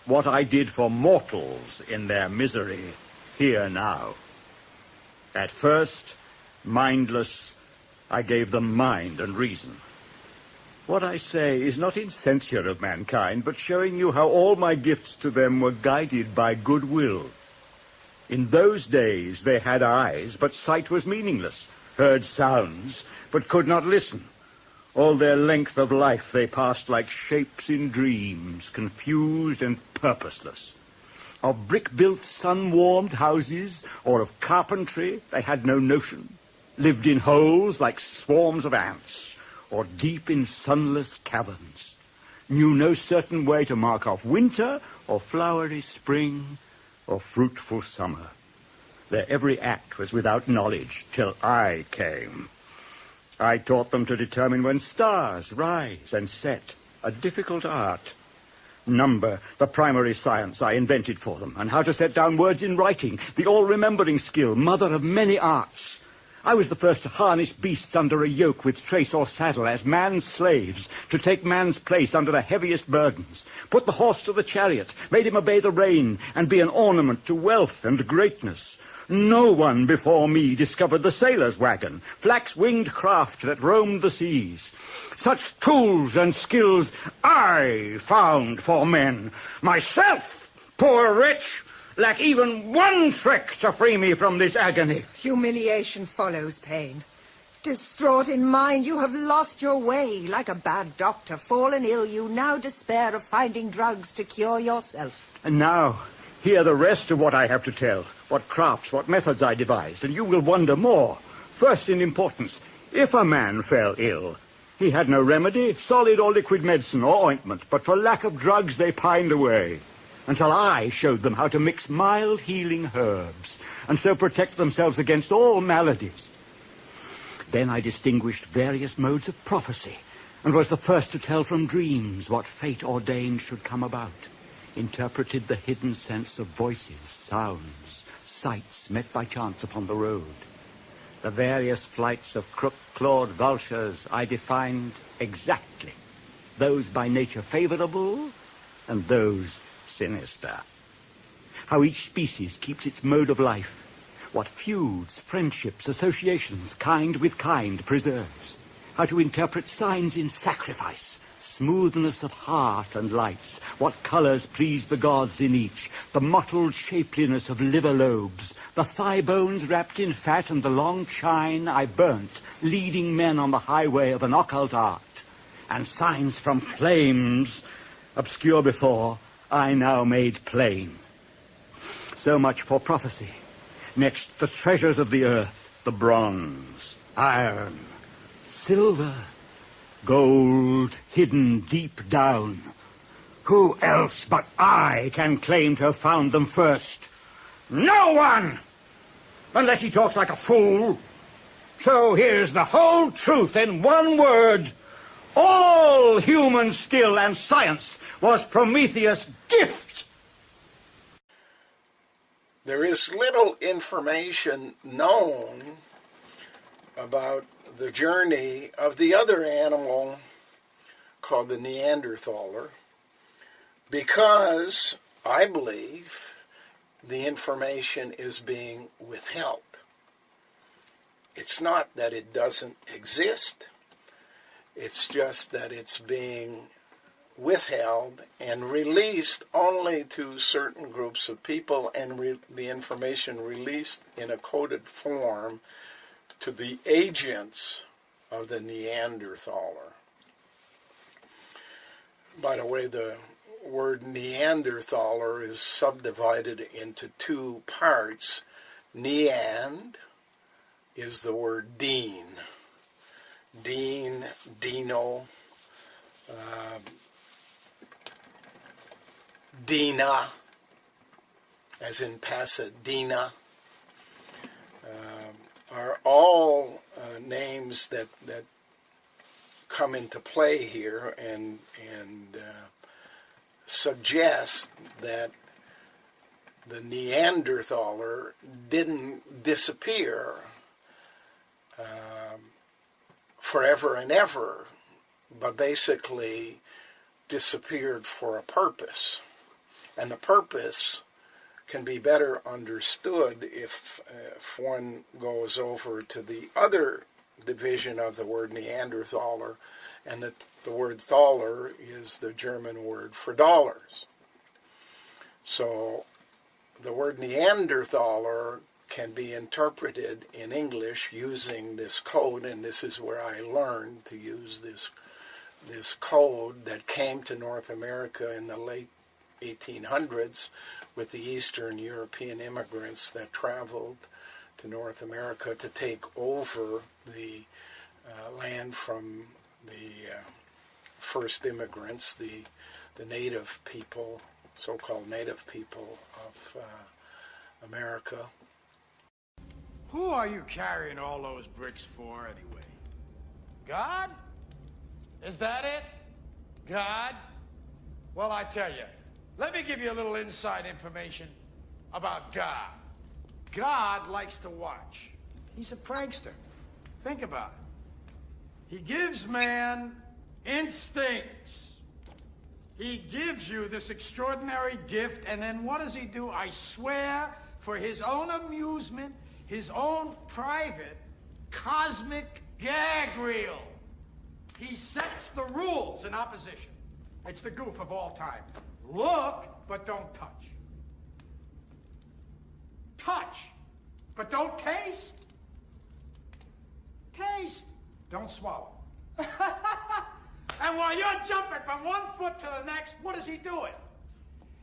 what I did for mortals in their misery here now. At first, mindless, I gave them mind and reason. What I say is not in censure of mankind, but showing you how all my gifts to them were guided by goodwill. In those days they had eyes, but sight was meaningless, heard sounds, but could not listen. All their length of life they passed like shapes in dreams, confused and purposeless. Of brick-built, sun-warmed houses, or of carpentry, they had no notion. Lived in holes like swarms of ants, or deep in sunless caverns. Knew no certain way to mark off winter, or flowery spring, or fruitful summer. Their every act was without knowledge, till I came. I taught them to determine when stars rise and set, a difficult art. Number, the primary science I invented for them, and how to set down words in writing, the all-remembering skill, mother of many arts. I was the first to harness beasts under a yoke with trace or saddle as man's slaves, to take man's place under the heaviest burdens, put the horse to the chariot, made him obey the rein, and be an ornament to wealth and greatness. No one before me discovered the sailor's wagon, flax-winged craft that roamed the seas. Such tools and skills I found for men. Myself, poor wretch, lack even one trick to free me from this agony. Humiliation follows pain. Distraught in mind, you have lost your way. Like a bad doctor, fallen ill, you now despair of finding drugs to cure yourself. And now, hear the rest of what I have to tell. What crafts, what methods I devised, and you will wonder more. First in importance, if a man fell ill, he had no remedy, solid or liquid medicine or ointment, but for lack of drugs they pined away, until I showed them how to mix mild healing herbs, and so protect themselves against all maladies. Then I distinguished various modes of prophecy, and was the first to tell from dreams what fate ordained should come about, interpreted the hidden sense of voices, sounds, sights met by chance upon the road. The various flights of crook-clawed vultures I defined exactly, those by nature favorable and those sinister. How each species keeps its mode of life, what feuds, friendships, associations, kind with kind preserves, how to interpret signs in sacrifice, smoothness of heart and lights, what colors please the gods in each, the mottled shapeliness of liver lobes, the thigh bones wrapped in fat, and the long chine I burnt, leading men on the highway of an occult art, and signs from flames, obscure before, I now made plain. So much for prophecy. Next, the treasures of the earth, the bronze, iron, silver, gold hidden deep down. Who else but I can claim to have found them first? No one! Unless he talks like a fool. So here's the whole truth in one word. All human skill and science was Prometheus' gift. There is little information known about the journey of the other animal called the Neanderthaler, because I believe the information is being withheld. It's not that it doesn't exist, it's just that it's being withheld and released only to certain groups of people, and the information released in a coded form to the agents of the Neanderthaler. By the way, the word Neanderthaler is subdivided into two parts. Neand is the word Dean. Dean, Dino, Dina, as in Pasadena, are all names that come into play here and suggest that the Neanderthaler didn't disappear forever and ever, but basically disappeared for a purpose. And the purpose can be better understood if one goes over to the other division of the word Neanderthaler, and that the word thaler is the German word for dollars. So the word Neanderthaler can be interpreted in English using this code, and this is where I learned to use this code that came to North America in the late 1800s with the Eastern European immigrants that traveled to North America to take over the land from the first immigrants, the native people, so-called native people of America. Who are you carrying all those bricks for, anyway? God? Is that it? God? Well, I tell you, let me give you a little inside information about God. God likes to watch. He's a prankster. Think about it. He gives man instincts. He gives you this extraordinary gift, and then what does he do? I swear, for his own amusement, his own private cosmic gag reel, he sets the rules in opposition. It's the goof of all time. Look, but don't touch. Touch, but don't taste. Taste, don't swallow. And while you're jumping from one foot to the next, what is he doing?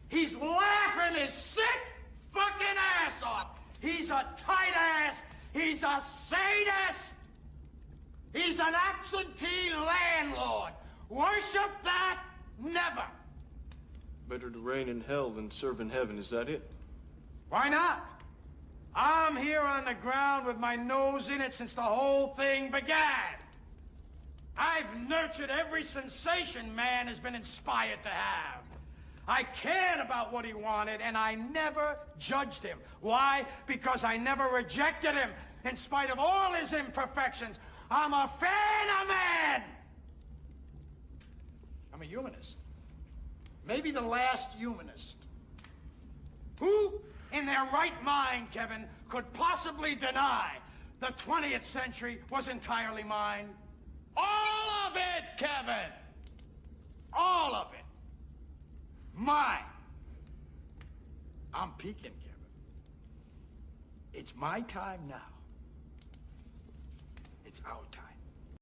He's laughing his sick fucking ass off. He's a tight ass. He's a sadist. He's an absentee landlord. Worship that? Never. Better to reign in hell than serve in heaven, is that it? Why not? I'm here on the ground with my nose in it since the whole thing began. I've nurtured every sensation man has been inspired to have. I cared about what he wanted, and I never judged him. Why? Because I never rejected him. In spite of all his imperfections, I'm a fan of man. I'm a humanist. Maybe the last humanist. Who, in their right mind, Kevin, could possibly deny the 20th century was entirely mine? All of it, Kevin! All of it. Mine. I'm peaking, Kevin. It's my time now. It's our time.